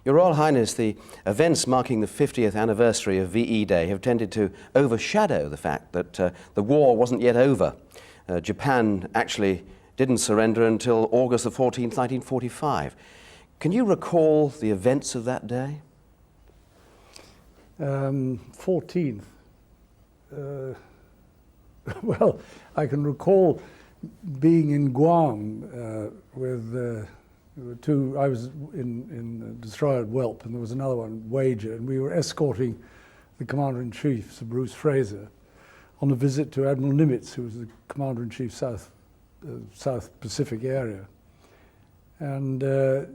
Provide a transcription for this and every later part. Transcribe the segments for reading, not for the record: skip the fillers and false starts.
Your Royal Highness, the events marking the 50th anniversary of VE Day have tended to overshadow the fact that the war wasn't yet over. Japan actually didn't surrender until August the 14th, 1945. Can you recall the events of that day? 14th. Well, I can recall being in Guam with two. I was in the destroyer at Whelp, and there was another one, Wager, and we were escorting the Commander-in-Chief, Sir Bruce Fraser, on a visit to Admiral Nimitz, who was the Commander-in-Chief South Pacific area. And Sir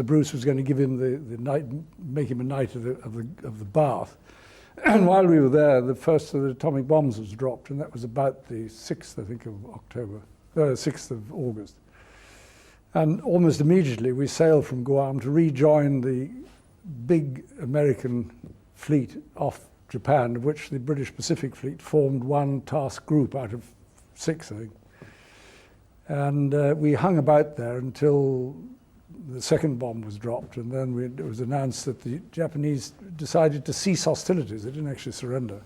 Bruce was going to give him the night, make him a knight of the Bath. And while we were there, the first of the atomic bombs was dropped, and that was about the 6th, I think, of October, 6th of August. And almost immediately we sailed from Guam to rejoin the big American fleet off Japan, of which the British Pacific Fleet formed one task group out of 6, I think. And we hung about there until the second bomb was dropped, and then it was announced that the Japanese decided to cease hostilities. They didn't actually surrender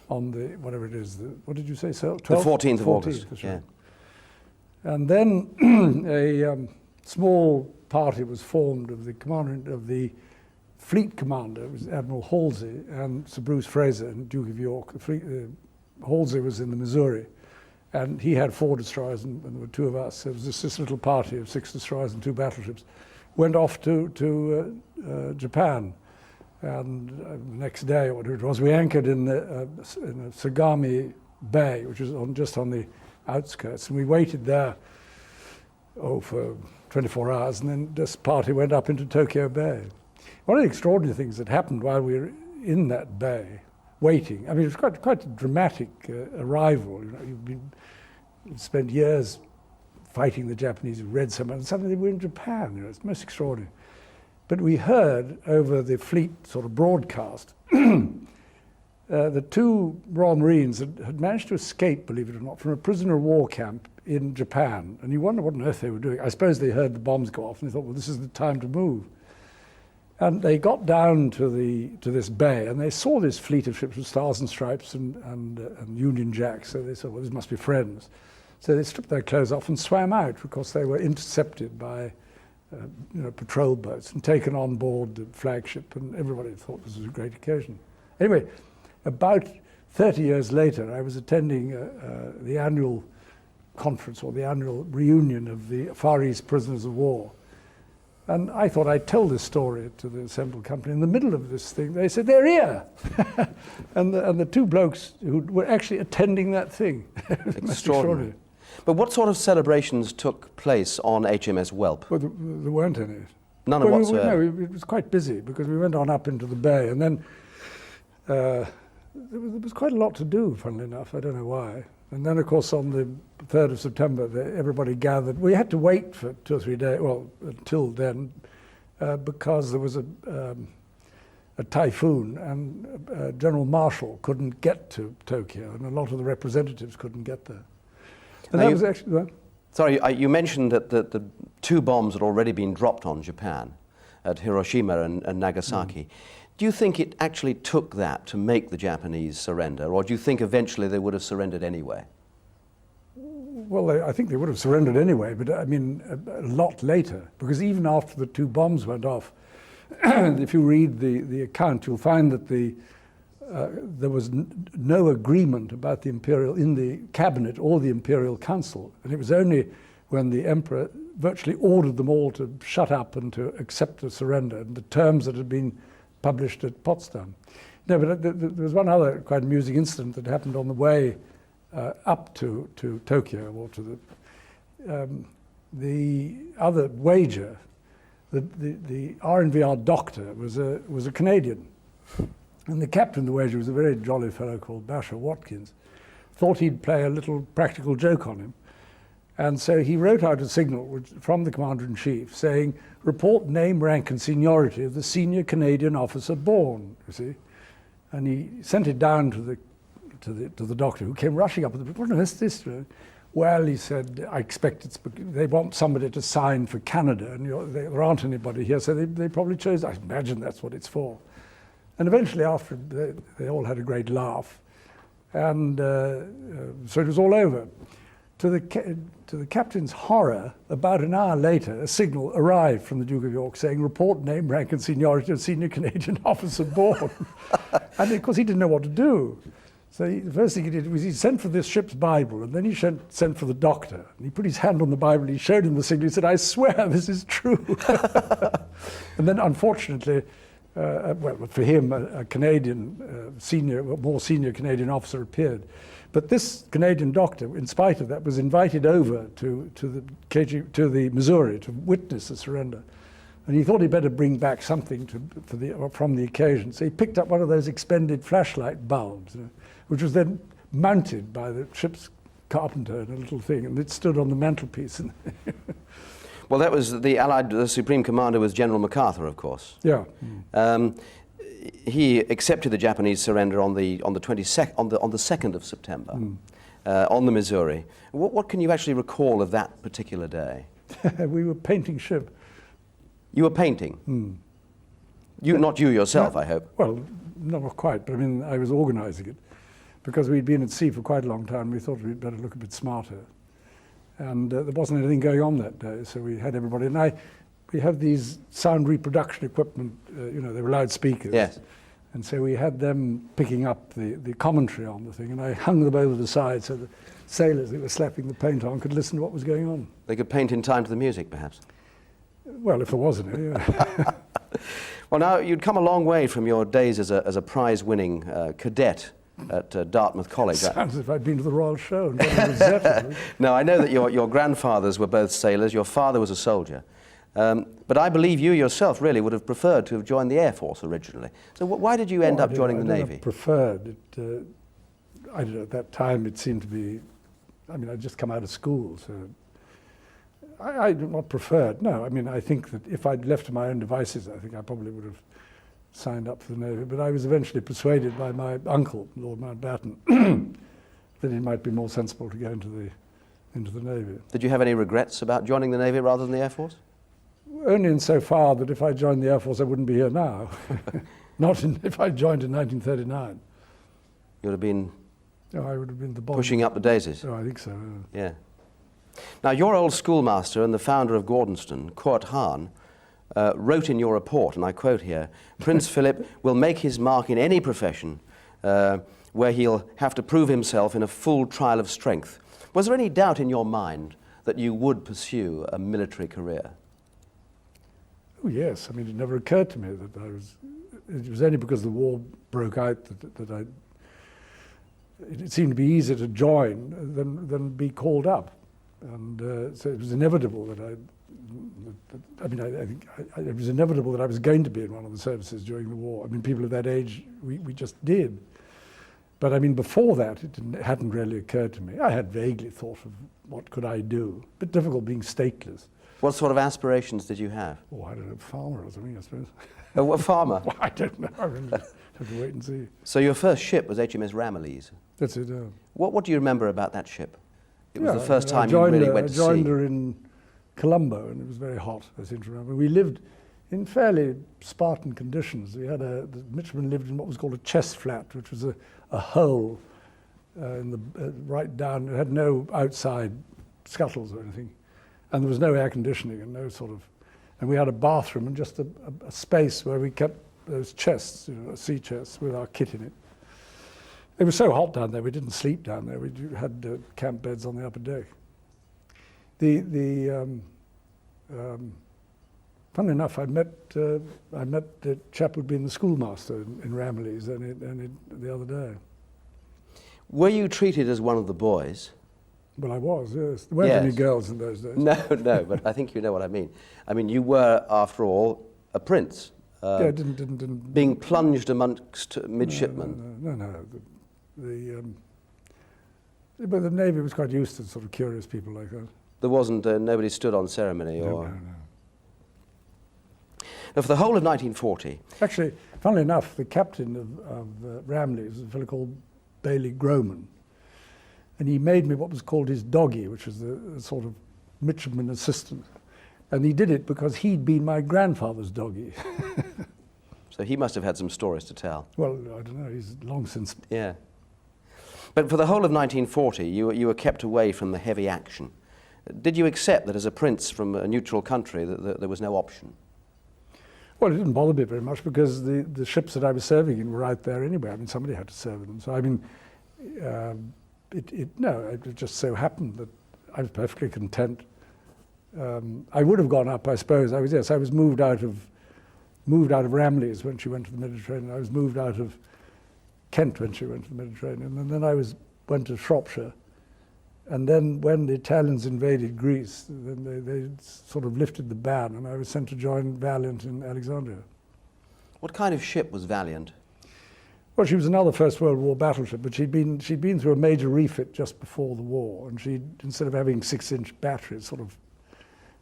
on the, whatever it is, what did you say, so? The 14th of August, that's right. yeah. And then a small party was formed of the commander of the fleet commander, it was Admiral Halsey, and Sir Bruce Fraser and Duke of York. Halsey was in the Missouri, and he had 4 destroyers, and there were 2 of us. It was this little party of 6 destroyers and 2 battleships, went off to Japan. And the next day, or whatever it was, we anchored in Sagami Bay, which was just on the outskirts, and we waited there for 24 hours, and then this party went up into Tokyo Bay. One of the extraordinary things that happened while we were in that bay, waiting, I mean, it was quite a dramatic arrival. You know, you'd spent years fighting the Japanese who read so much, and suddenly they were in Japan. You know, it's most extraordinary. But we heard over the fleet sort of broadcast the 2 Royal Marines had managed to escape, believe it or not, from a prisoner of war camp in Japan. And you wonder what on earth they were doing. I suppose they heard the bombs go off and they thought, well, this is the time to move. And they got down to this bay, and they saw this fleet of ships with stars and stripes and Union Jacks. So they said, well, this must be friends. So they stripped their clothes off and swam out, because they were intercepted by patrol boats and taken on board the flagship, and everybody thought this was a great occasion. Anyway, about 30 years later, I was attending the annual conference, or the annual reunion of the Far East prisoners of war. And I thought I'd tell this story to the assembled company. In the middle of this thing, they said, they're here! and the 2 blokes who were actually attending that thing. Extraordinary. But what sort of celebrations took place on HMS Whelp? Well, there weren't any. None whatsoever? No, it was quite busy, because we went on up into the bay, and then there was quite a lot to do, funnily enough. I don't know why. And then, of course, on the 3rd of September, everybody gathered. We had to wait for 2 or 3 days, well, until then, because there was a typhoon, and General Marshall couldn't get to Tokyo, and a lot of the representatives couldn't get there. And that was actually... Well, sorry, you mentioned that the 2 bombs had already been dropped on Japan, at Hiroshima and Nagasaki. Do you think it actually took that to make the Japanese surrender, or do you think eventually they would have surrendered anyway? Well, I think they would have surrendered anyway, but I mean, a lot later, because even after the 2 bombs went off, if you read the account, you'll find that there was no agreement about the imperial, in the cabinet or the imperial council, and it was only when the emperor virtually ordered them all to shut up and to accept the surrender, and the terms that had been published at Potsdam. No, but there was one other quite amusing incident that happened on the way up to Tokyo, or to the other Wager. The RNVR doctor was a Canadian, and the captain of the Wager was a very jolly fellow called Basher Watkins. Thought he'd play a little practical joke on him. And so he wrote out a signal from the Commander-in-Chief saying, report name, rank, and seniority of the senior Canadian officer born, you see. And he sent it down to the doctor, who came rushing up with the, what on earth is this? Well, he said, I expect they want somebody to sign for Canada, and there aren't anybody here, so they probably chose, I imagine that's what it's for. And eventually, after they all had a great laugh, and so it was all over. To the captain's horror, about an hour later, a signal arrived from the Duke of York saying, report name, rank and seniority of senior Canadian officer aboard. And of course he didn't know what to do. So the first thing he did was he sent for this ship's Bible, and then he sent for the doctor. And he put his hand on the Bible, he showed him the signal, he said, I swear this is true. And then unfortunately, well, for him, a Canadian more senior Canadian officer appeared. But this Canadian doctor, in spite of that, was invited over to the Missouri to witness the surrender. And he thought he'd better bring back something from the occasion. So he picked up one of those expended flashlight bulbs, which was then mounted by the ship's carpenter in a little thing, and it stood on the mantelpiece. Well, that was the Supreme Commander was General MacArthur, of course. Yeah. He accepted the Japanese surrender on the 2nd of September, on the Missouri. What can you actually recall of that particular day? We were painting ship. You were painting? Not you yourself, I hope. Well, not quite, but I mean, I was organising it. Because we'd been at sea for quite a long time, we thought we'd better look a bit smarter. And there wasn't anything going on that day, so we had everybody. And we have these sound reproduction equipment, they were loudspeakers. Yes. And so we had them picking up the commentary on the thing, and I hung them over the side so the sailors that were slapping the paint on could listen to what was going on. They could paint in time to the music, perhaps? Well, if there was any, yeah. Well, now, you'd come a long way from your days as a prize-winning cadet at Dartmouth College. Sounds as if I'd been to the Royal Show and got a Rosetta. No, I know that your grandfathers were both sailors, your father was a soldier. But I believe you yourself really would have preferred to have joined the Air Force originally. So why did you end up joining the Navy? I preferred it. I don't know, at that time it seemed to be, I mean, I'd just come out of school, so I not preferred. No, I mean, I think that if I'd left to my own devices, I think I probably would have signed up for the Navy. But I was eventually persuaded by my uncle, Lord Mountbatten, that it might be more sensible to go into the Navy. Did you have any regrets about joining the Navy rather than the Air Force? Only insofar that if I joined the Air Force, I wouldn't be here now. Not if I joined in 1939. You would have been I would have been the bomb. Pushing up the daisies. Oh, I think so. Yeah. Now, your old schoolmaster and the founder of Gordonston, Kurt Hahn, wrote in your report, and I quote here, Prince Philip will make his mark in any profession where he'll have to prove himself in a full trial of strength. Was there any doubt in your mind that you would pursue a military career? Oh, yes. I mean, it never occurred to me that it was only because the war broke out that it seemed to be easier to join than be called up. And so it was inevitable that I think it was inevitable that I was going to be in one of the services during the war. I mean, people of that age, we just did. But I mean, before that, it hadn't really occurred to me. I had vaguely thought of what could I do. A bit difficult being stateless. What sort of aspirations did you have? Oh, I don't know, farmer or something, I suppose. A farmer? Well, I don't know. I really have to wait and see. So your first ship was HMS Ramillies. That's it. What do you remember about that ship? It was the first time you really went to sea. I joined her in Colombo, and it was very hot, I seem to remember. We lived in fairly Spartan conditions. We had the midshipmen lived in what was called a chest flat, which was a hole right down. It had no outside scuttles or anything, and there was no air conditioning and no sort of. And we had a bathroom and just a space where we kept those chests, sea chests, with our kit in it. It was so hot down there, we didn't sleep down there. We had camp beds on the upper deck. Funnily enough, I met the chap who'd been the schoolmaster in Ramillies the other day. Were you treated as one of the boys? Well, I was, yes. There weren't any girls in those days. No, but I think you know what I mean. I mean, you were, after all, a prince. Yeah, didn't being plunged amongst midshipmen. No. But the Navy was quite used to sort of curious people like that. There wasn't, nobody stood on ceremony or... No. Now, for the whole of 1940... Actually, funnily enough, the captain of Ramillies was a fellow called Bailey Groman. and he made me what was called his doggy, which was a sort of midshipman assistant. And he did it because he'd been my grandfather's doggy. So he must have had some stories to tell. Well, I don't know, he's long since. Yeah. But for the whole of 1940, you were kept away from the heavy action. Did you accept that as a prince from a neutral country that there was no option? Well, it didn't bother me very much because the ships that I was serving in were right there anyway. I mean, somebody had to serve them. So, I mean, it just so happened that I was perfectly content. I would have gone up, I suppose. I was moved out of Ramley's when she went to the Mediterranean. I was moved out of Kent when she went to the Mediterranean. And then I went to Shropshire. And then when the Italians invaded Greece, then they sort of lifted the ban, and I was sent to join Valiant in Alexandria. What kind of ship was Valiant? Well, she was another First World War battleship, but she'd been through a major refit just before the war, and instead of having 6-inch batteries,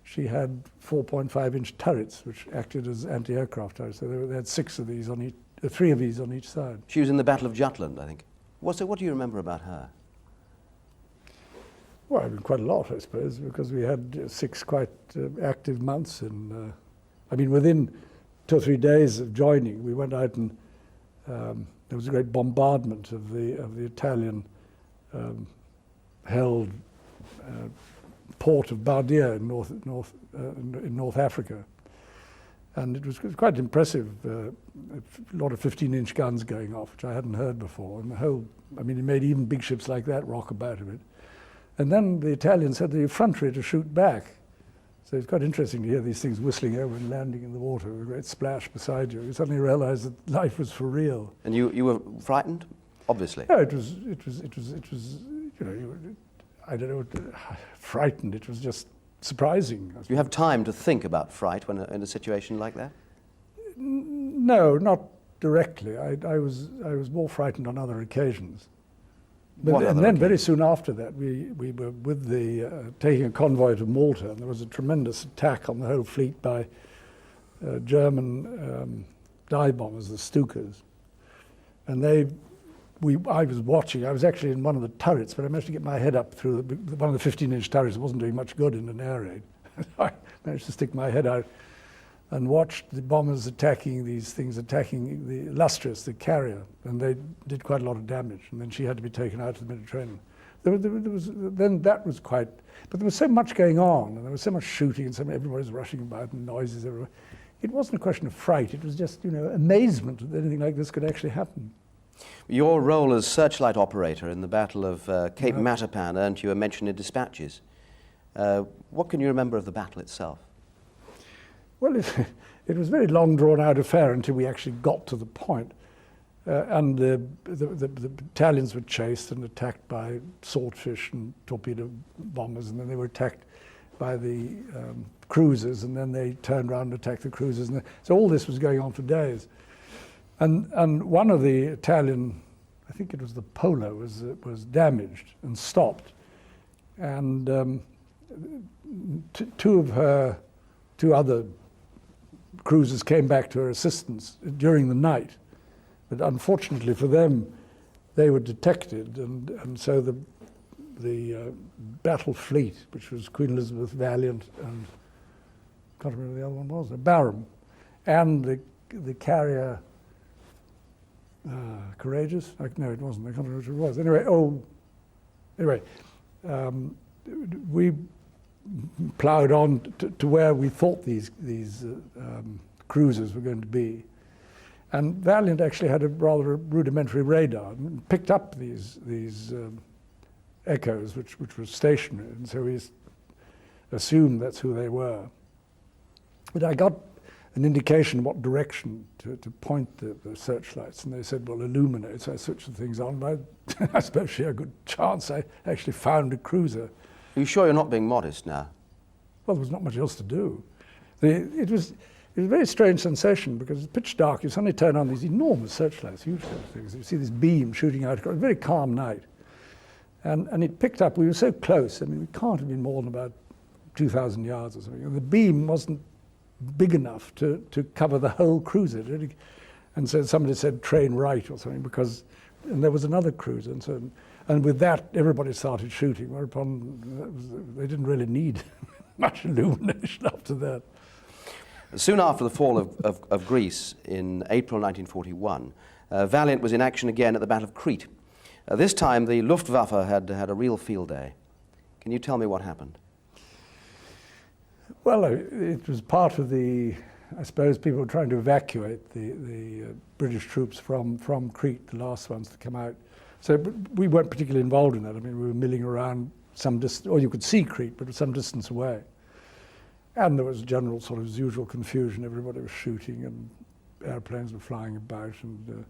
she had 4.5-inch turrets, which acted as anti-aircraft turrets. So they had 3 of these on each side. She was in the Battle of Jutland, I think. What do you remember about her? Well, I mean, quite a lot, I suppose, because we had 6 quite active months. And within 2 or 3 days of joining, we went out and there was a great bombardment of the Italian held port of Bardia in North Africa, and it was quite impressive. A lot of 15-inch guns going off, which I hadn't heard before, and it made even big ships like that rock about a bit. And then the Italians had the effrontery to shoot back. So it's quite interesting to hear these things whistling over and landing in the water with a great splash beside you. You suddenly realize that life was for real. And you were frightened, obviously? No, it was, I don't know, frightened. It was just surprising. Do you have time to think about fright when in a situation like that? No, not directly. I was more frightened on other occasions. And then very soon after that, we were taking a convoy to Malta, and there was a tremendous attack on the whole fleet by German dive bombers, the Stukas. And I was watching. I was actually in one of the turrets, but I managed to get my head up through one of the 15-inch turrets. It wasn't doing much good in an air raid. I managed to stick my head out and watched the bombers attacking the Illustrious, the carrier, and they did quite a lot of damage. And then she had to be taken out to the Mediterranean. That was quite, but there was so much going on, and there was so much shooting, and everybody was rushing about, and noises everywhere. It wasn't a question of fright. It was just, amazement that anything like this could actually happen. Your role as searchlight operator in the Battle of Cape Matapan earned you a mention in dispatches. What can you remember of the battle itself? Well, it was a very long, drawn-out affair until we actually got to the point. And the Italians were chased and attacked by swordfish and torpedo bombers, and then they were attacked by the cruisers, and then they turned around and attacked the cruisers. So all this was going on for days. And one of the Italian, I think it was the Polo, was damaged and stopped. And two other cruisers came back to her assistance during the night, but unfortunately for them, they were detected, and so the battle fleet, which was Queen Elizabeth, Valiant, and I can't remember the other one was, Barham, and the carrier Courageous. No, it wasn't. I can't remember which it was. Anyway, we ploughed on to where we thought these cruisers were going to be. And Valiant actually had a rather rudimentary radar and picked up these echoes, which were stationary, and so we assumed that's who they were. But I got an indication what direction to point the searchlights, and they said, well, illuminate. So I switched the things on, but I suppose she had a good chance. I actually found a cruiser. Are you sure you're not being modest now? Well, there was not much else to do. It was a very strange sensation because it's pitch dark. You suddenly turn on these enormous searchlights, huge things. You see this beam shooting out. It was a very calm night. And it picked up. We were so close. I mean, we can't have been more than about 2,000 yards or something. And the beam wasn't big enough to cover the whole cruiser. And so somebody said train right or something and there was another cruiser. And And with that, everybody started shooting, whereupon they didn't really need much illumination after that. Soon after the fall of Greece in April 1941, Valiant was in action again at the Battle of Crete. This time the Luftwaffe had a real field day. Can you tell me what happened? Well, it was part of the, I suppose people were trying to evacuate the British troops from Crete, the last ones to come out. So we weren't particularly involved in that. I mean, we were milling around some distance, or you could see Crete, but some distance away. And there was general sort of usual confusion. Everybody was shooting and airplanes were flying about. And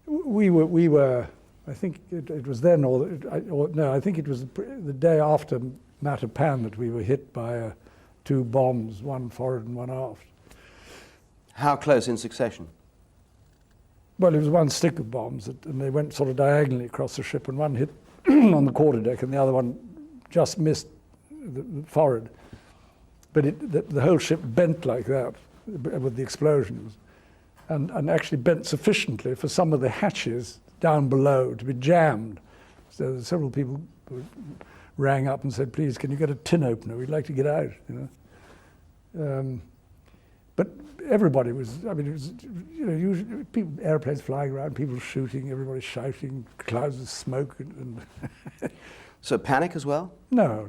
we were, I think it was then, no, I think it was the day after Matapan that we were hit by 2 bombs, one forward and one aft. How close in succession? Well, it was one stick of bombs, and they went sort of diagonally across the ship, and one hit on the quarterdeck, and the other one just missed the forward. But the whole ship bent like that with the explosions, and actually bent sufficiently for some of the hatches down below to be jammed. So several people rang up and said, "Please, can you get a tin opener? We'd like to get out." You know. But everybody was, I mean, it was, you know, usually people, airplanes flying around, people shooting, everybody shouting, clouds of smoke. And So panic as well? No.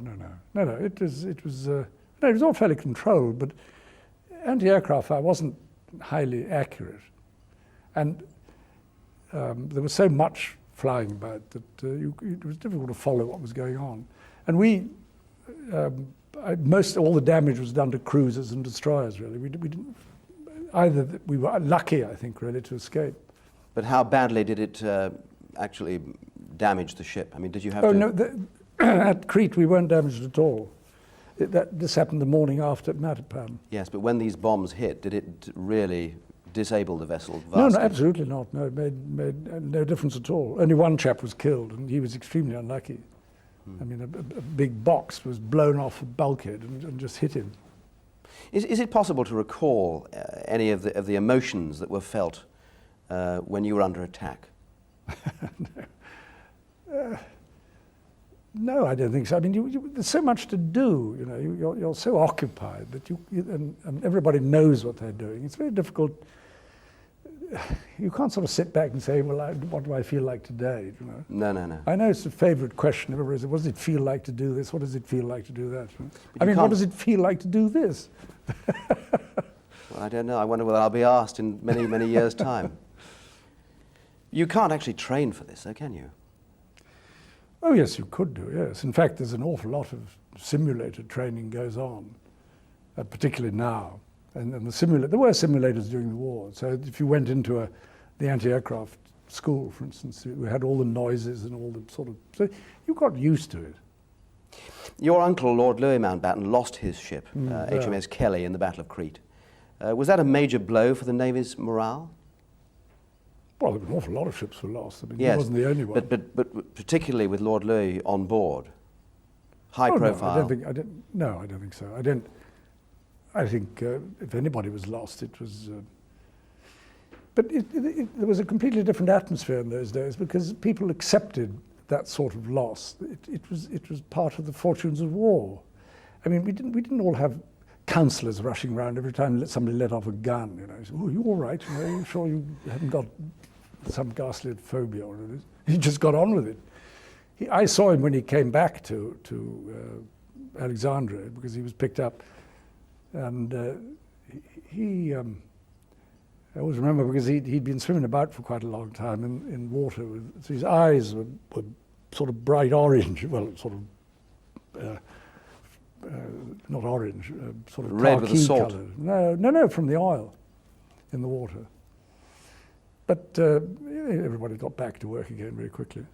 It was all fairly controlled, but anti-aircraft fire wasn't highly accurate. And there was so much flying about that it was difficult to follow what was going on. And all the damage was done to cruisers and destroyers, really. We didn't, we were lucky, I think, really, to escape. But how badly did it actually damage the ship? I mean, did you have to... no, at Crete we weren't damaged at all. This happened the morning after Matapan. Yes, but when these bombs hit, did it really disable the vessel vastly? No, absolutely not. No, it made no difference at all. Only one chap was killed, and he was extremely unlucky. I mean, a big box was blown off a bulkhead and just hit him. Is it possible to recall any of the emotions that were felt when you were under attack? No, I don't think so. I mean, there's so much to do. You know, you're so occupied that and everybody knows what they're doing. It's very difficult. You can't sort of sit back and say, well, what do I feel like today? You know? No. I know it's a favourite question. Everybody says, what does it feel like to do this? What does it feel like to do that? I mean, what does it feel like to do this? Well, I don't know. I wonder whether I'll be asked in many, many years' time. You can't actually train for this, though, can you? Oh, yes, you could do, yes. In fact, there's an awful lot of simulator training goes on, particularly now. And there were simulators during the war. So if you went into the anti-aircraft school, for instance, we had all the noises and all the sort of... So you got used to it. Your uncle, Lord Louis Mountbatten, lost his ship, HMS Kelly, in the Battle of Crete. Was that a major blow for the Navy's morale? Well, an awful lot of ships were lost. I mean, yes, he wasn't the only one. But particularly with Lord Louis on board, high profile. No, I don't think so. I think if anybody was lost, it was... But there was a completely different atmosphere in those days because people accepted that sort of loss. It was part of the fortunes of war. I mean, we didn't all have counsellors rushing around every time somebody let off a gun. You know, say, "Oh, you all right? You know, are you sure you haven't got some ghastly phobia or whatever it is?" He just got on with it. I saw him when he came back to Alexandria because he was picked up, and I always remember because he'd been swimming about for quite a long time in water. So his eyes were sort of bright orange, well, sort of not orange, sort of red with the salt. Colour. No, from the oil in the water. But everybody got back to work again very quickly.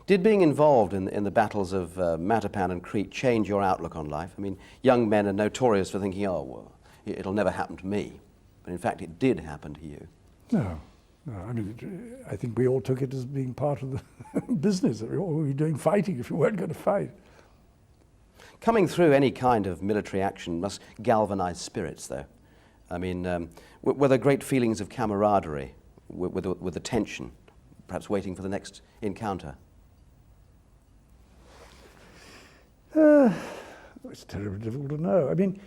Did being involved in the battles of Matapan and Crete change your outlook on life? I mean, young men are notorious for thinking, oh, well, it'll never happen to me. But in fact, it did happen to you. No. I mean, I think we all took it as being part of the business. What were you doing fighting if you weren't going to fight? Coming through any kind of military action must galvanize spirits, though. I mean, were there great feelings of camaraderie with the tension, perhaps waiting for the next encounter? It's terribly difficult to know. I mean,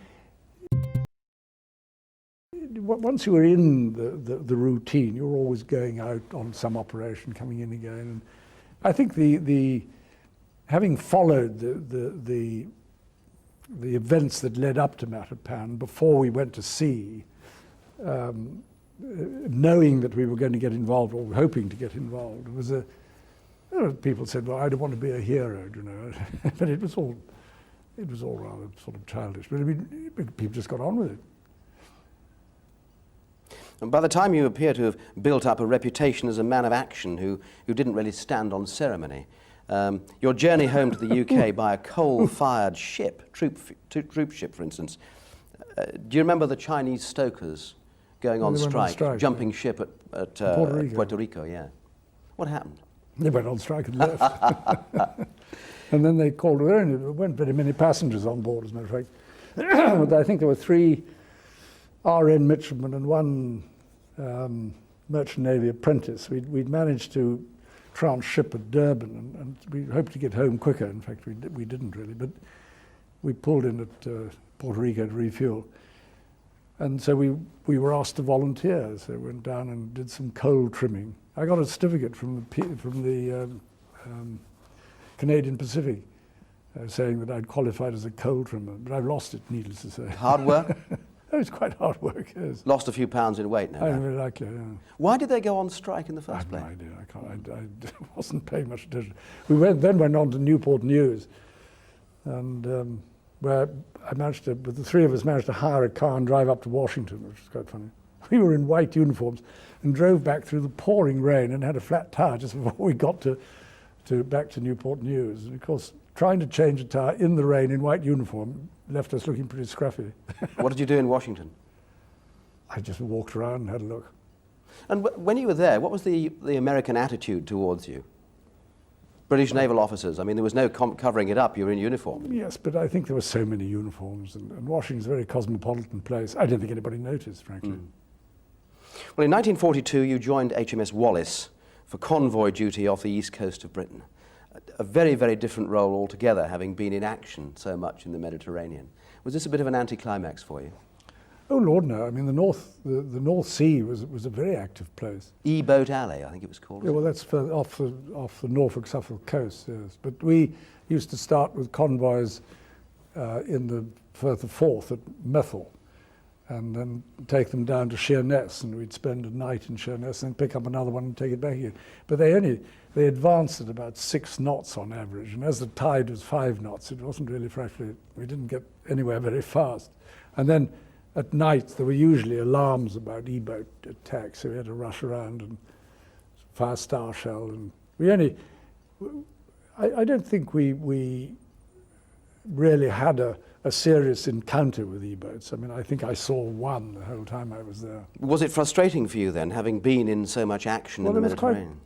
once you were in the routine, you were always going out on some operation, coming in again. And I think the having followed the events that led up to Matapan before we went to sea, knowing that we were going to get involved or hoping to get involved, was people said, "Well, I don't want to be a hero," you know, but it was all rather sort of childish. But I mean, people just got on with it. And by the time you appear to have built up a reputation as a man of action who didn't really stand on ceremony, your journey home to the UK by a coal-fired ship, troop ship, for instance, do you remember the Chinese stokers going on strike, jumping ship at Puerto Rico? Yeah. What happened? They went on strike and left. And then they called, there weren't very many passengers on board, as a matter of fact. I think there were 3 RN midshipmen and 1 merchant navy apprentice. We'd managed to transship at Durban, and we hoped to get home quicker. In fact, we didn't really, but we pulled in at Puerto Rico to refuel. And so we were asked to volunteer, so we went down and did some coal trimming. I got a certificate from the Canadian Pacific saying that I'd qualified as a coal trimmer, but I've lost it, needless to say. Hard work? It was quite hard work, yes. Lost a few pounds in weight now. Very likely, yeah. Why did they go on strike in the first place? I have no idea. I wasn't paying much attention. We then went on to Newport News, and where I managed to, with the 3 of us, managed to hire a car and drive up to Washington, which was quite funny. We were in white uniforms and drove back through the pouring rain and had a flat tire just before we got back to Newport News. And of course, trying to change a tire in the rain in white uniform left us looking pretty scruffy. What did you do in Washington? I just walked around and had a look. And when you were there, what was the American attitude towards you? British naval officers, I mean, there was no covering it up, you were in uniform. Yes, but I think there were so many uniforms, and Washington's a very cosmopolitan place. I don't think anybody noticed, frankly. Well, in 1942, you joined HMS Wallace for convoy duty off the east coast of Britain. A very, very different role altogether, having been in action so much in the Mediterranean. Was this a bit of an anticlimax for you? Oh Lord, no. I mean, the North Sea was a very active place. E-Boat Alley, I think it was called. Yeah, well, that's off the Norfolk-Suffolk coast, yes. But we used to start with convoys in the Firth of Forth at Methil, and then take them down to Sheerness, and we'd spend a night in Sheerness and pick up another one and take it back again. But they advanced at about 6 knots on average, and as the tide was 5 knots, it wasn't really, frankly, we didn't get anywhere very fast. And then at night, there were usually alarms about E-boat attacks, so we had to rush around and fire star shell. And I don't think we really had a serious encounter with E-boats. I mean, I think I saw one the whole time I was there. Was it frustrating for you then, having been in so much action in the Mediterranean?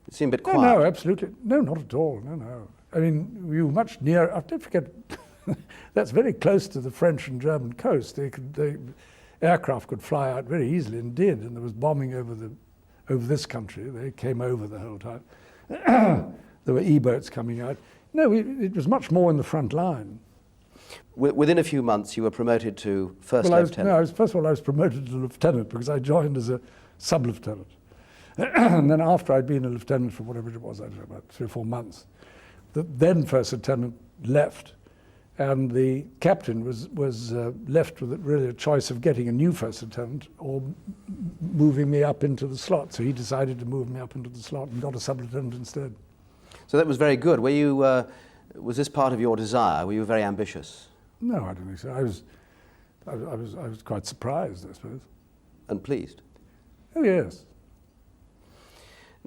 It seemed a bit quiet. No, absolutely. No, not at all. No. I mean, we were much nearer. Don't forget, that's very close to the French and German coast. The aircraft could fly out very easily and did, and there was bombing over this country. They came over the whole time. There were E-boats coming out. No, it was much more in the front line. Within a few months, you were promoted to first lieutenant. First of all, I was promoted to lieutenant because I joined as a sub-lieutenant. And then after I'd been a lieutenant for whatever it was, I don't know, about 3 or 4 months, the then first lieutenant left, and the captain was left with really a choice of getting a new first lieutenant or moving me up into the slot. So he decided to move me up into the slot and got a sub-lieutenant instead. So that was very good. Were you, was this part of your desire? Were you very ambitious? No, I don't think so. I was quite surprised, I suppose. And pleased? Oh, yes.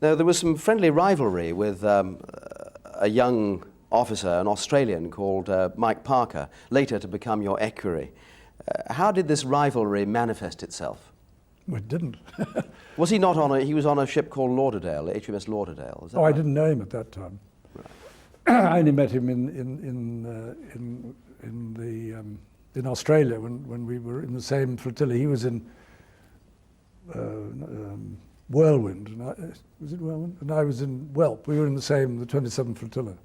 Now, there was some friendly rivalry with a young officer, an Australian called Mike Parker, later to become your equerry. How did this rivalry manifest itself? Well, it didn't. Was he not on he was on a ship called Lauderdale, HMS Lauderdale? Is that right? I didn't know him at that time. Right. I only met him in Australia when we were in the same flotilla. He was in Whirlwind, and was it Whirlwind? And I was in Whelp. We were in the 27th flotilla.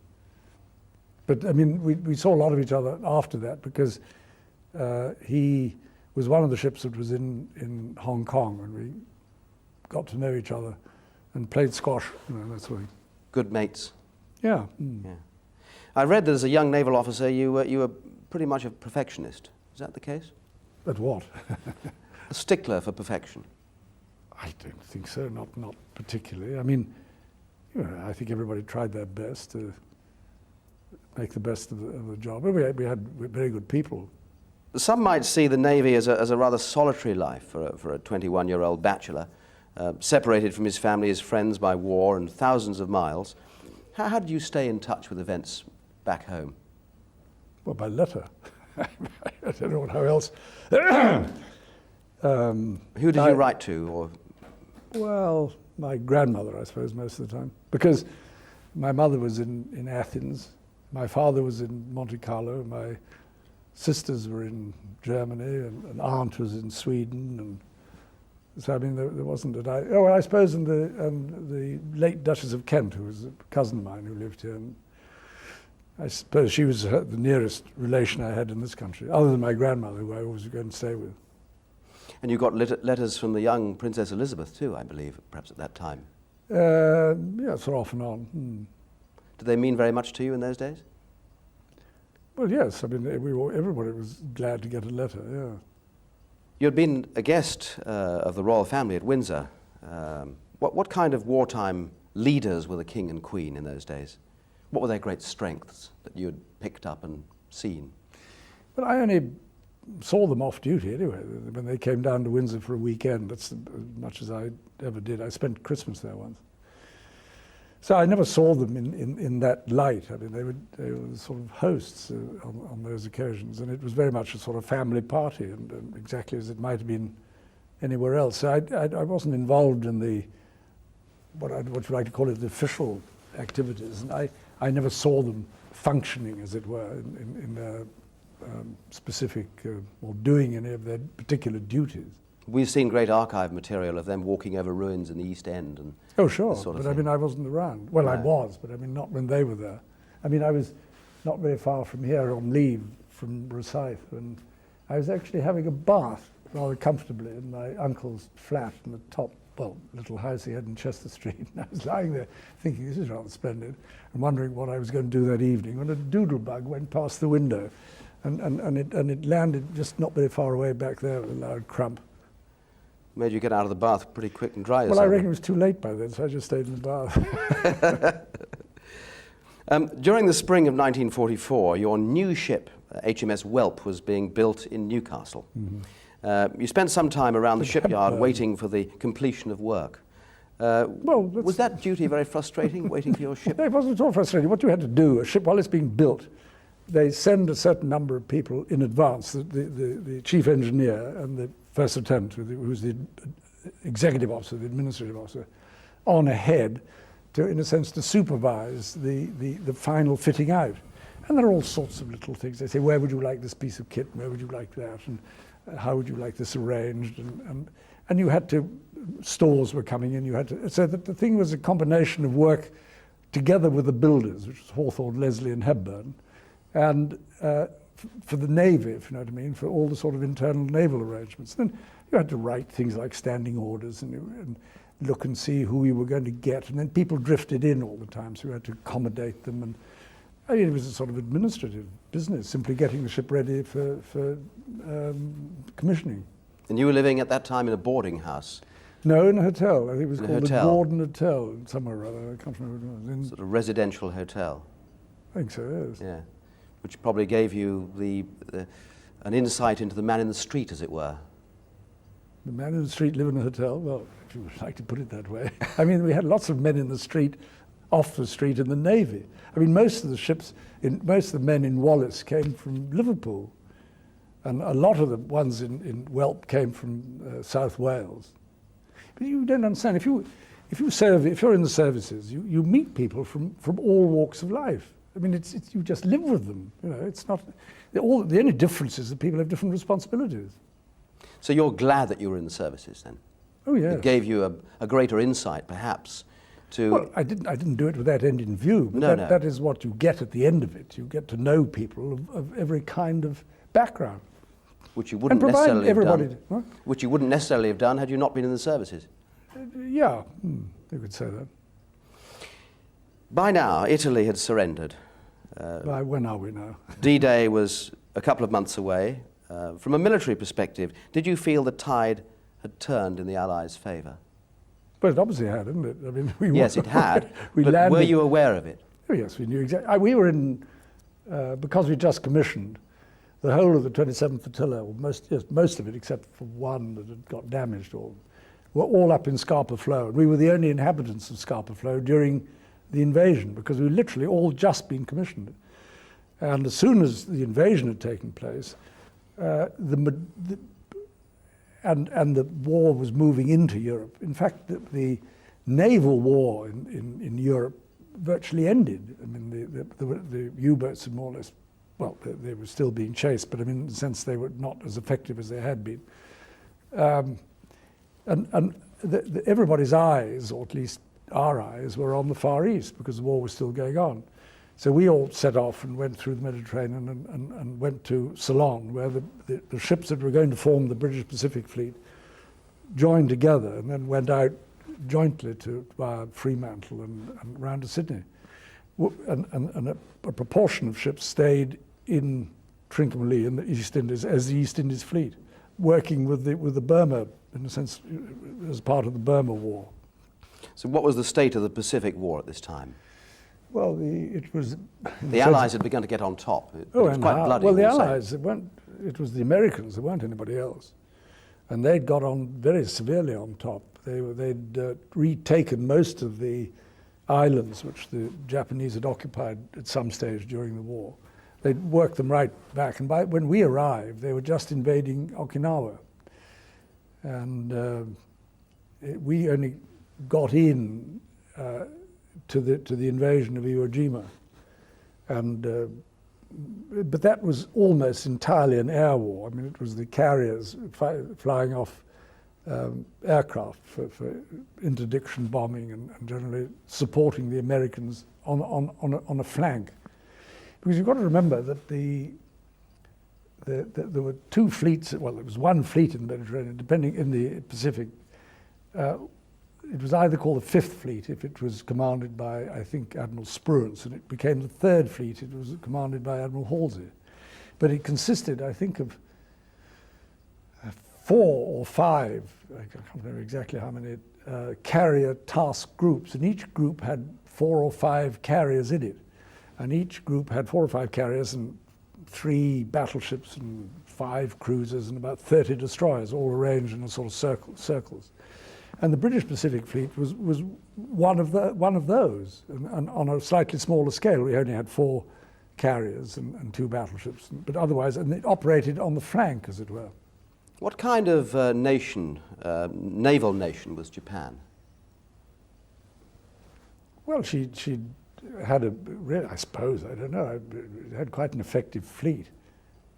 But I mean, we saw a lot of each other after that because he was one of the ships that was in Hong Kong, and we got to know each other and played squash. That sort of thing. Good mates. Yeah. Yeah. I read that as a young naval officer you were pretty much a perfectionist. Is that the case? At what? A stickler for perfection. I don't think so. Not particularly. I mean, I think everybody tried their best to make the best of the job. We had very good people. Some might see the Navy as a rather solitary life for a 21-year-old bachelor, separated from his family, his friends by war and thousands of miles. How did you stay in touch with events back home? Well, by letter. I don't know how else. Who did you write to? Or? Well, my grandmother, I suppose, most of the time. Because my mother was in Athens, my father was in Monte Carlo, my sisters were in Germany, and an aunt was in Sweden. And so, I mean, there wasn't an... I suppose in the late Duchess of Kent, who was a cousin of mine who lived here. And I suppose she was the nearest relation I had in this country, other than my grandmother, who I always was going to stay with. And you got letters from the young Princess Elizabeth too, I believe, perhaps at that time. Yeah, sort of off and on. Did they mean very much to you in those days? Well, yes. I mean, everybody was glad to get a letter, yeah. You had been a guest of the royal family at Windsor. What kind of wartime leaders were the King and Queen in those days? What were their great strengths that you had picked up and seen? Well, I only saw them off duty anyway. When they came down to Windsor for a weekend, that's as much as I ever did. I spent Christmas there once. So I never saw them in that light. I mean, they were sort of hosts on those occasions, and it was very much a sort of family party, and exactly as it might have been anywhere else. So I wasn't involved in the, what you like to call it, the official activities, and I never saw them functioning, as it were, in their specific, or doing any of their particular duties. We've seen great archive material of them walking over ruins in the East End. And oh, sure, sort of but I mean, I wasn't around. Well, no. I was, but I mean, not when they were there. I mean, I was not very far from here on leave from Rosyth, and I was actually having a bath rather comfortably in my uncle's flat in the top, well, little house he had in Chester Street. And I was lying there thinking, this is rather splendid, and wondering what I was going to do that evening, when a doodlebug went past the window, and it landed just not very far away back there with a loud crump. Made you get out of the bath pretty quick and dry. Well, I reckon it was too late by then, so I just stayed in the bath. During the spring of 1944, your new ship, HMS Whelp, was being built in Newcastle. Mm-hmm. You spent some time around the shipyard waiting for the completion of work. Was that duty very frustrating, waiting for your ship? No, it wasn't at all frustrating. What you had to do, a ship, while it's being built, they send a certain number of people in advance, the chief engineer and the first lieutenant, who's the executive officer, the administrative officer, on ahead to, in a sense, to supervise the final fitting out. And there are all sorts of little things. They say, where would you like this piece of kit? Where would you like that? And how would you like this arranged? And you had to, stores were coming in, you had to, so that the thing was a combination of work together with the builders, which was Hawthorne, Leslie and Hepburn, and for the Navy, if you know what I mean, for all the sort of internal naval arrangements. Then you had to write things like standing orders and look and see who you were going to get. And then people drifted in all the time, so you had to accommodate them. And I mean, it was a sort of administrative business, simply getting the ship ready for commissioning. And you were living at that time in a boarding house? No, in a hotel. I think it was called the Gordon Hotel, somewhere or other. I can't remember what it was. Sort of residential hotel? I think so, yes. Yeah. Which probably gave you an insight into the man in the street, as it were. The man in the street live in a hotel? Well, if you would like to put it that way. I mean, we had lots of men in the street, off the street in the Navy. I mean, most of the ships, most of the men in Wallace came from Liverpool. And a lot of the ones in Whelp came from South Wales. But you don't understand, if you're in the services, you meet people from all walks of life. I mean, you just live with them. You know, it's not. The only difference is that people have different responsibilities. So you're glad that you were in the services then? Oh yeah. It gave you a greater insight, perhaps, to... Well, I didn't do it with that end in view, but No. that is what you get at the end of it. You get to know people of every kind of background. Which you wouldn't And provide necessarily have everybody... done. What? Which you wouldn't necessarily have done had you not been in the services. Yeah, you could say that. By now, Italy had surrendered. By when are we now? D-Day was a couple of months away. From a military perspective, did you feel the tide had turned in the Allies' favour? Well, it obviously had, hadn't it? I mean, Yes, it had. we but landed, were you aware of it? Oh, yes, we knew exactly. We were in, because we just commissioned, the whole of the 27th Flotilla, or most of it except for one that had got damaged, were all up in Scapa Flow. And we were the only inhabitants of Scapa Flow during the invasion, because we were literally all just been commissioned. And as soon as the invasion had taken place, and the war was moving into Europe. In fact, the naval war in Europe virtually ended. I mean, the U-boats had more or less, well, they were still being chased, but I mean, in the sense they were not as effective as they had been. Everybody's eyes, or at least our eyes, were on the Far East because the war was still going on. So we all set off and went through the Mediterranean and went to Ceylon, where the ships that were going to form the British Pacific Fleet joined together and then went out jointly via Fremantle and round to Sydney. And a proportion of ships stayed in Trincomalee in the East Indies as the East Indies Fleet, working with the Burma, in a sense, as part of the Burma War. So what was the state of the Pacific War at this time? Well, it was... The Allies had begun to get on top. It was quite bloody. Well, the we'll say. Allies, it was the Americans, there weren't anybody else. And they'd got on very severely on top. They'd retaken most of the islands which the Japanese had occupied at some stage during the war. They'd worked them right back. And when we arrived, they were just invading Okinawa. And we only got in to the invasion of Iwo Jima, but that was almost entirely an air war. I mean, it was the carriers flying off aircraft for interdiction bombing and generally supporting the Americans on a flank. Because you've got to remember that there were two fleets. Well, there was one fleet in the Mediterranean, depending in the Pacific. It was either called the Fifth Fleet if it was commanded by, I think, Admiral Spruance, and it became the Third Fleet. It was commanded by Admiral Halsey. But it consisted, I think, of 4 or 5, I can't remember exactly how many, carrier task groups, and each group had 4 or 5 carriers in it. And each group had 4 or 5 carriers and 3 battleships and 5 cruisers and about 30 destroyers, all arranged in a sort of circles. And the British Pacific Fleet was one of those, and on a slightly smaller scale. We only had 4 carriers and 2 battleships, but otherwise, and it operated on the flank, as it were. What kind of nation, naval nation, was Japan? Well, she had I suppose, I don't know, it had quite an effective fleet.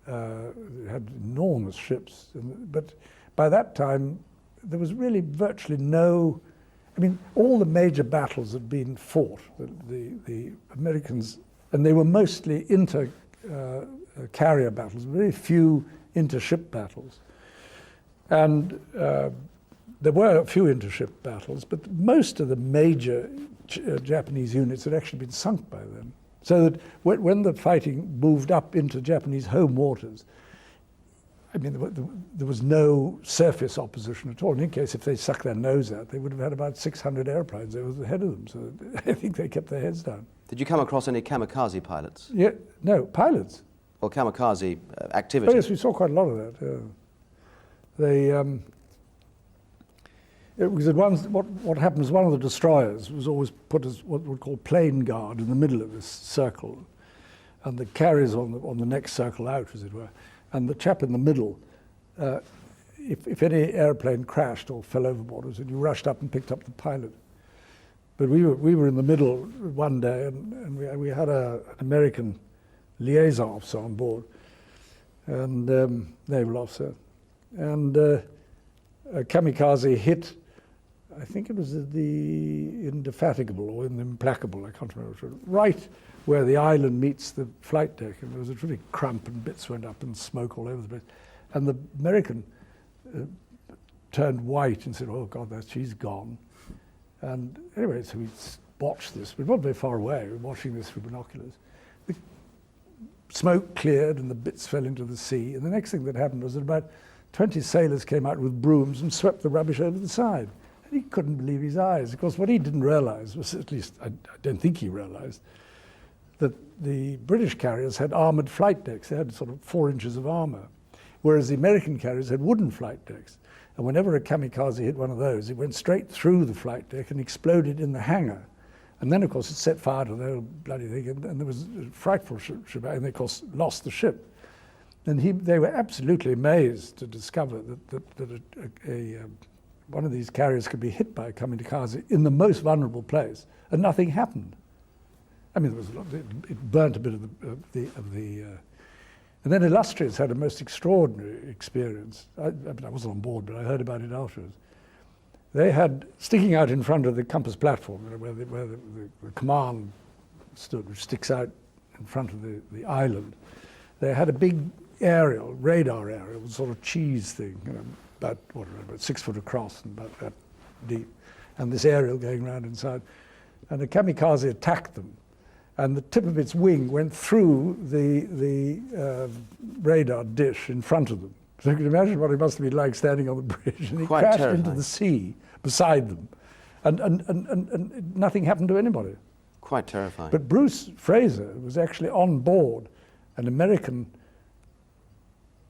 It had enormous ships, but by that time, there was really virtually no, I mean, all the major battles had been fought. The Americans, and they were mostly inter-carrier battles, very few inter-ship battles. And there were a few inter-ship battles, but most of the major Japanese units had actually been sunk by then. So that when the fighting moved up into Japanese home waters, I mean, there was no surface opposition at all. In any case, if they stuck their nose out, they would have had about 600 airplanes over ahead of them. So I think they kept their heads down. Did you come across any kamikaze pilots? Yeah, no, pilots. Or kamikaze activity? Oh, yes, we saw quite a lot of that. Yeah. It was what happened was one of the destroyers was always put as what we call plane guard in the middle of this circle, and the carriers on the next circle out, as it were. And the chap in the middle, if any airplane crashed or fell overboard, you rushed up and picked up the pilot. But we were in the middle one day, and we had an American liaison officer on board, and naval officer, and a kamikaze hit I think it was the Indefatigable or in the Implacable, I can't remember, right where the island meets the flight deck, and there was a really crump and bits went up and smoke all over the place. And the American turned white and said, "Oh God, she's gone." And anyway, so we watched this. We weren't very far away. We were watching this through binoculars. The smoke cleared and the bits fell into the sea. And the next thing that happened was that about 20 sailors came out with brooms and swept the rubbish over the side. And he couldn't believe his eyes. Of course, what he didn't realize was, at least I don't think he realized, that the British carriers had armored flight decks. They had sort of 4 inches of armor, whereas the American carriers had wooden flight decks. And whenever a kamikaze hit one of those, it went straight through the flight deck and exploded in the hangar. And then, of course, it set fire to the whole bloody thing, and there was a frightful shebang, and they, of course, lost the ship. And they were absolutely amazed to discover that one of these carriers could be hit by a kamikaze in the most vulnerable place, and nothing happened. I mean, there was a lot, it burnt a bit of the and then Illustrious had a most extraordinary experience. I mean, I wasn't on board, but I heard about it afterwards. They had, sticking out in front of the compass platform, where the command stood, which sticks out in front of the island, they had a big aerial, radar aerial, a sort of cheese thing, about 6 foot across and about that deep, and this aerial going around inside. And a kamikaze attacked them, and the tip of its wing went through the radar dish in front of them. So you can imagine what it must have been like standing on the bridge, and it Quite crashed terrifying. into the sea beside them, and nothing happened to anybody. Quite terrifying. But Bruce Fraser was actually on board an American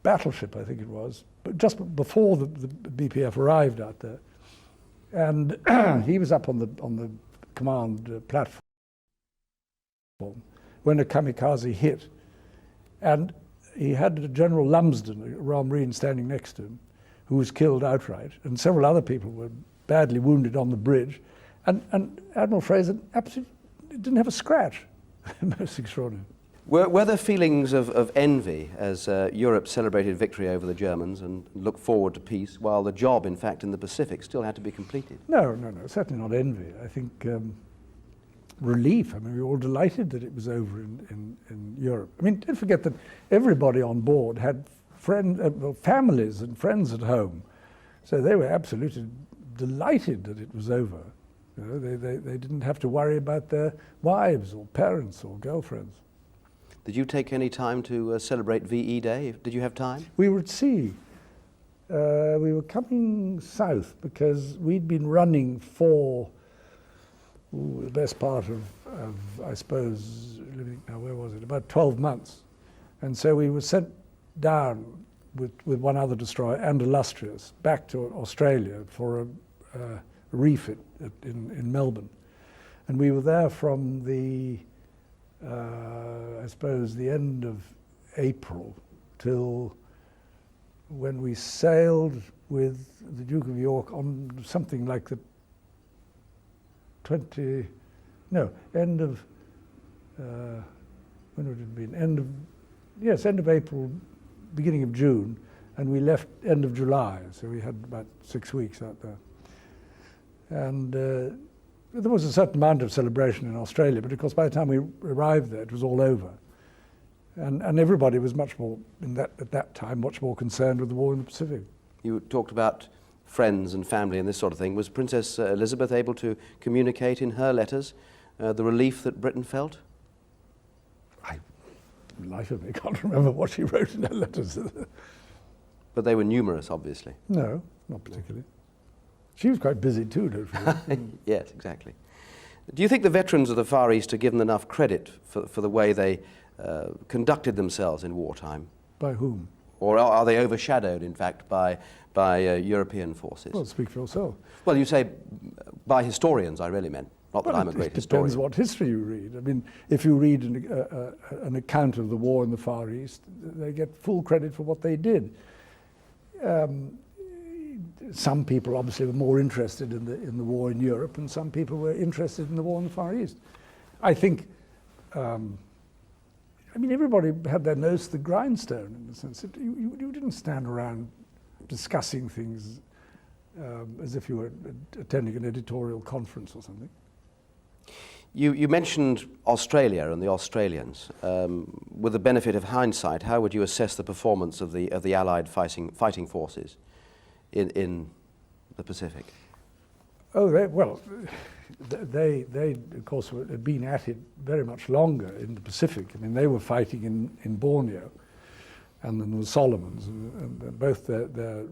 battleship, I think it was, but just before the BPF arrived out there, and he was up on the command platform when a kamikaze hit, and he had General Lumsden, a Royal Marine, standing next to him, who was killed outright, and several other people were badly wounded on the bridge, and Admiral Fraser absolutely didn't have a scratch. Most extraordinary. Were there feelings of envy as Europe celebrated victory over the Germans and looked forward to peace, while the job, in fact, in the Pacific still had to be completed? No, certainly not envy. I think relief. I mean, we were all delighted that it was over in Europe. I mean, don't forget that everybody on board had families and friends at home, so they were absolutely delighted that it was over. You know, they didn't have to worry about their wives or parents or girlfriends. Did you take any time to celebrate VE Day? Did you have time? We were at sea. We were coming south because we'd been running for the best part of I suppose, where was it? About 12 months. And so we were sent down with one other destroyer and Illustrious back to Australia for a refit in Melbourne. And we were there from the I suppose the end of April till when we sailed with the Duke of York on something like the end of when would it have been? End of April, beginning of June, and we left end of July, so we had about 6 weeks out there. And there was a certain amount of celebration in Australia, but of course by the time we arrived there, it was all over. And everybody was much more, at that time, much more concerned with the war in the Pacific. You talked about friends and family and this sort of thing. Was Princess Elizabeth able to communicate in her letters the relief that Britain felt? Life of me, I can't remember what she wrote in her letters. But they were numerous, obviously. No, not particularly. She was quite busy too, don't you forget. Yes, exactly. Do you think the veterans of the Far East are given enough credit for the way they conducted themselves in wartime? By whom? Or are they overshadowed, in fact, by European forces? Well, speak for yourself. Well, you say by historians, I really meant. Not that I'm a great historian. It depends what history you read. I mean, if you read an account of the war in the Far East, they get full credit for what they did. Some people obviously were more interested in the war in Europe, and some people were interested in the war in the Far East. I think, I mean, everybody had their nose to the grindstone in the sense that you didn't stand around discussing things as if you were attending an editorial conference or something. You mentioned Australia and the Australians. With the benefit of hindsight, how would you assess the performance of the Allied fighting forces in the Pacific? Oh, they of course had been at it very much longer in the Pacific. I mean, they were fighting in Borneo and in the Solomons, and both their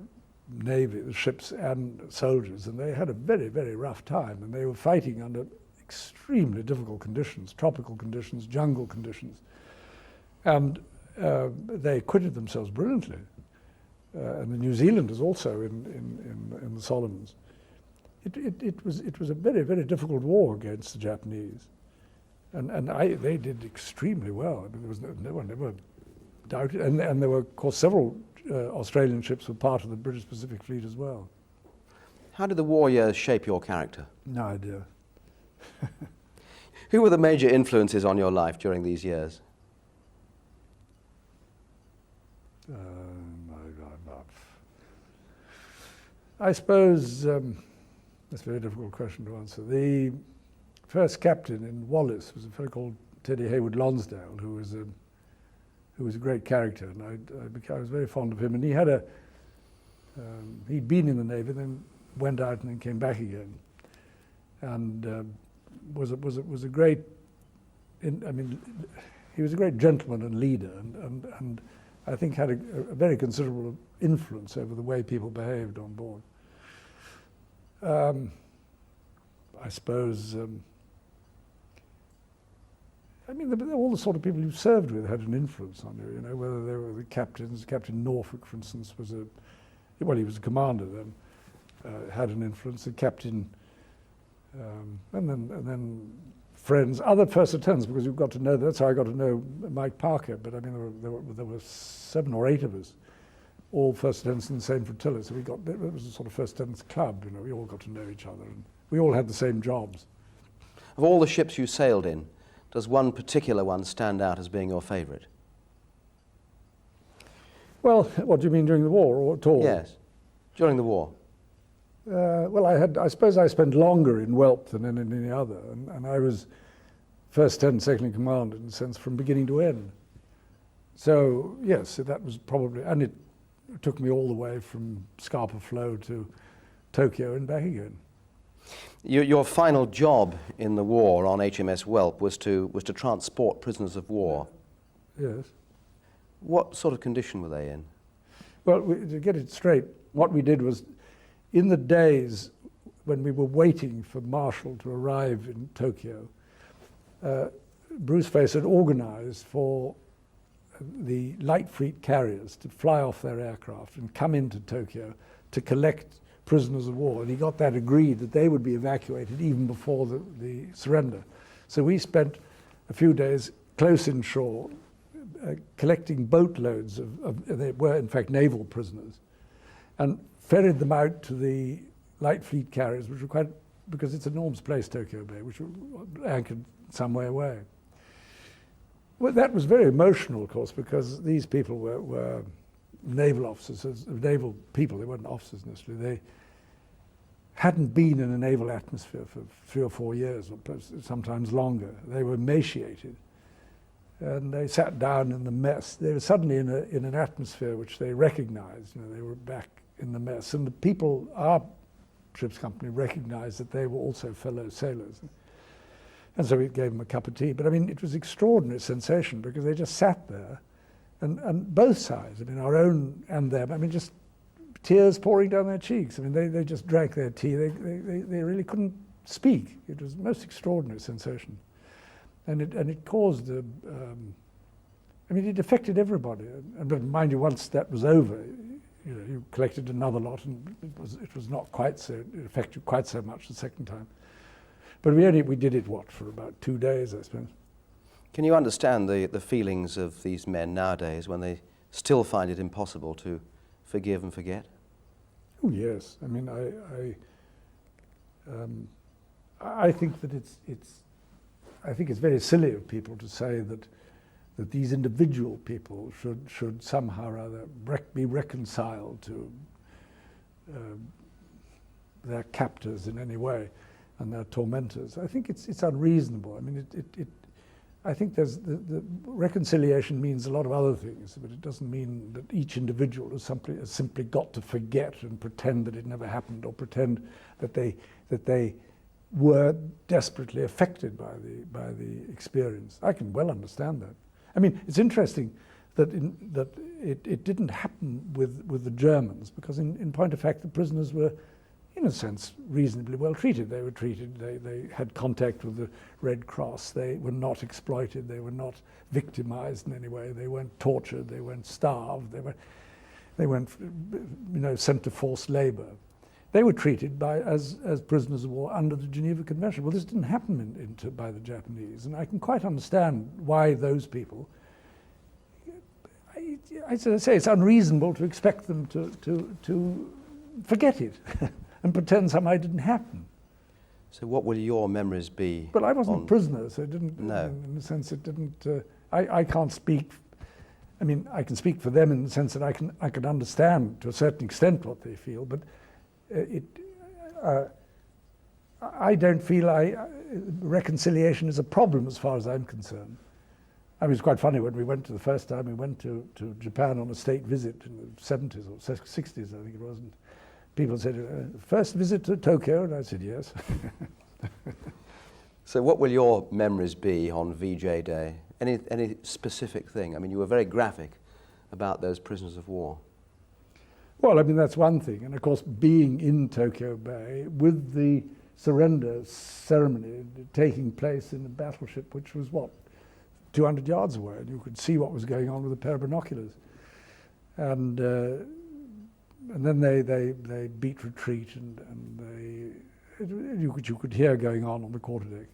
navy, the ships and soldiers, and they had a very, very rough time, and they were fighting under extremely difficult conditions, tropical conditions, jungle conditions, and they acquitted themselves brilliantly. And the New Zealanders also in the Solomons. It was a very, very difficult war against the Japanese, and they did extremely well. I mean, there was no one ever doubted, and there were, of course, several Australian ships were part of the British Pacific Fleet as well. How did the war years shape your character? No idea. Who were the major influences on your life during these years? I suppose that's a very difficult question to answer. The first captain in Wallis was a fellow called Teddy Hayward Lonsdale, who was a great character, and I was very fond of him. And he had he'd been in the Navy, then went out and then came back again, and was a great. I mean, he was a great gentleman and leader, and I think had a very considerable influence over the way people behaved on board. I suppose. I mean, all the sort of people you served with had an influence on you. You know, whether they were the captains. Captain Norfolk, for instance, he was a commander then. Had an influence. The captain, and then friends, other first lieutenants, because you got to know. That's how I got to know Mike Parker. But I mean, there were 7 or 8 of us, all first lieutenants in the same flotilla. So it was a sort of first lieutenants club. You know, we all got to know each other, and we all had the same jobs. Of all the ships you sailed in, does one particular one stand out as being your favourite? Well, what do you mean during the war or at all? Yes, during the war. Well, I suppose I spent longer in Whelp than in any other, and I was first lieutenant, second in command in a sense from beginning to end. So yes, that was probably, and it took me all the way from Scapa Flow to Tokyo and back again. Your final job in the war on HMS Whelp was to transport prisoners of war. Yes. What sort of condition were they in? Well, to get it straight, what we did was, in the days when we were waiting for Marshall to arrive in Tokyo, Bruce Face had organized for the light fleet carriers to fly off their aircraft and come into Tokyo to collect prisoners of war, and he got that agreed that they would be evacuated even before the surrender. So we spent a few days close inshore collecting boatloads they were in fact naval prisoners, and ferried them out to the light fleet carriers, which were quite, because it's an enormous place, Tokyo Bay, which were anchored some way away. Well, that was very emotional, of course, because these people were naval officers, naval people. They weren't officers necessarily. They hadn't been in a naval atmosphere for 3 or 4 years, or sometimes longer. They were emaciated, and they sat down in the mess. They were suddenly in an atmosphere which they recognized. You know, they were back in the mess, and the people, our ship's company, recognized that they were also fellow sailors. And so we gave them a cup of tea. But I mean, it was an extraordinary sensation because they just sat there, and both sides, I mean, our own and them, I mean, just tears pouring down their cheeks. I mean, they just drank their tea. They really couldn't speak. It was a most extraordinary sensation. And it caused, I mean, it affected everybody. But mind you, once that was over, you know, you collected another lot, and it was not quite so, it affected quite so much the second time. But we did it, for about 2 days, I suppose. Can you understand the feelings of these men nowadays when they still find it impossible to forgive and forget? Oh yes, I mean, I think that I think it's very silly of people to say that these individual people should somehow or other be reconciled to their captors in any way and their tormentors. I think it's unreasonable. I mean, I think the reconciliation means a lot of other things, but it doesn't mean that each individual has simply got to forget and pretend that it never happened, or pretend that they were desperately affected by the experience. I can well understand that. I mean, it's interesting that it didn't happen with the Germans, because in point of fact the prisoners were, in a sense, reasonably well treated. They were treated, they had contact with the Red Cross, they were not exploited, they were not victimized in any way, they weren't tortured, they weren't starved, they weren't sent to forced labor. They were treated as prisoners of war under the Geneva Convention. Well, this didn't happen by the Japanese, and I can quite understand why those people, I say it's unreasonable to expect them to forget it and pretend somehow it didn't happen. So what will your memories be? But I wasn't a prisoner, so it didn't, No. in the sense it didn't, I can't speak, I mean, I can speak for them in the sense that I can understand to a certain extent what they feel, but I don't feel reconciliation is a problem as far as I'm concerned. I mean, it's quite funny, when we went the first time we went to Japan on a state visit in the 70s or 60s, I think it was, and people said, first visit to Tokyo, and I said yes. So what will your memories be on VJ Day? Any specific thing? I mean, you were very graphic about those prisoners of war. Well, I mean, that's one thing, and of course being in Tokyo Bay with the surrender ceremony taking place in a battleship which was, 200 yards away, and you could see what was going on with a pair of binoculars. And then they beat retreat, and you could hear going on the quarterdeck.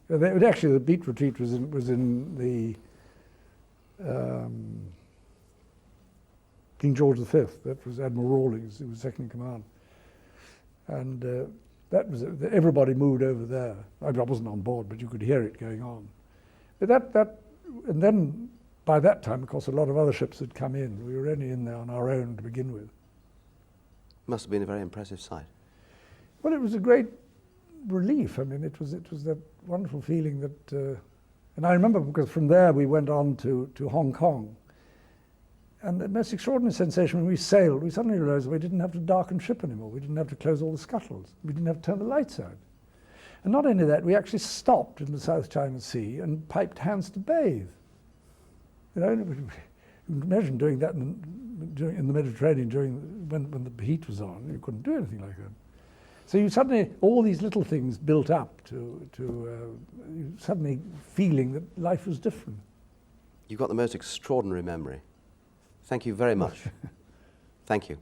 Actually, the beat retreat was in the King George V. That was Admiral Rawlings, who was second in command, and that was everybody moved over there. I wasn't on board, but you could hear it going on. But and then by that time, of course, a lot of other ships had come in. We were only in there on our own to begin with. Must have been a very impressive sight. Well, it was a great relief. I mean, it was that wonderful feeling that, and I remember because from there we went on to Hong Kong. And the most extraordinary sensation when we sailed, we suddenly realized we didn't have to darken ship anymore. We didn't have to close all the scuttles. We didn't have to turn the lights out. And not only that, we actually stopped in the South China Sea and piped hands to bathe. You know, imagine doing that in the Mediterranean when the heat was on. You couldn't do anything like that. So you suddenly, all these little things built up to you suddenly feeling that life was different. You've got the most extraordinary memory. Thank you very much. Thank you.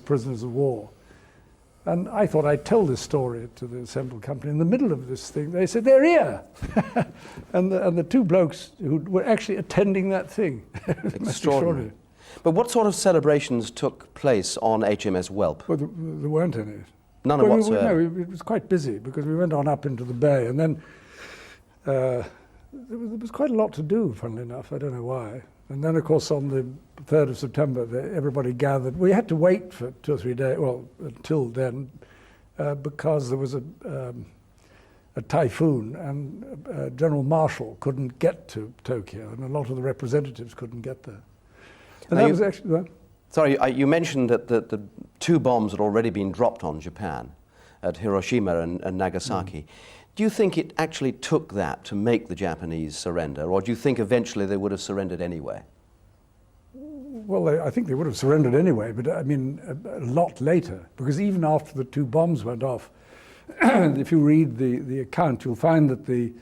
Prisoners of war. And I thought I'd tell this story to the assembled company. In the middle of this thing, they said, "They're here!" and the two blokes who were actually attending that thing. Extraordinary. But what sort of celebrations took place on HMS Welp? Well, there weren't any. None whatsoever? No, it was quite busy because we went on up into the bay, and then there was quite a lot to do, funnily enough. I don't know why. And then, of course, on the 3rd of September, everybody gathered. We had to wait for 2 or 3 days, well, until then, because there was a typhoon, and General Marshall couldn't get to Tokyo, and a lot of the representatives couldn't get there. And now that was actually... Well, sorry, you mentioned that the 2 bombs had already been dropped on Japan, at Hiroshima and Nagasaki. Do you think it actually took that to make the Japanese surrender, or do you think eventually they would have surrendered anyway? Well, I think they would have surrendered anyway, but I mean, a lot later, because even after the 2 bombs went off, if you read the account, you'll find that the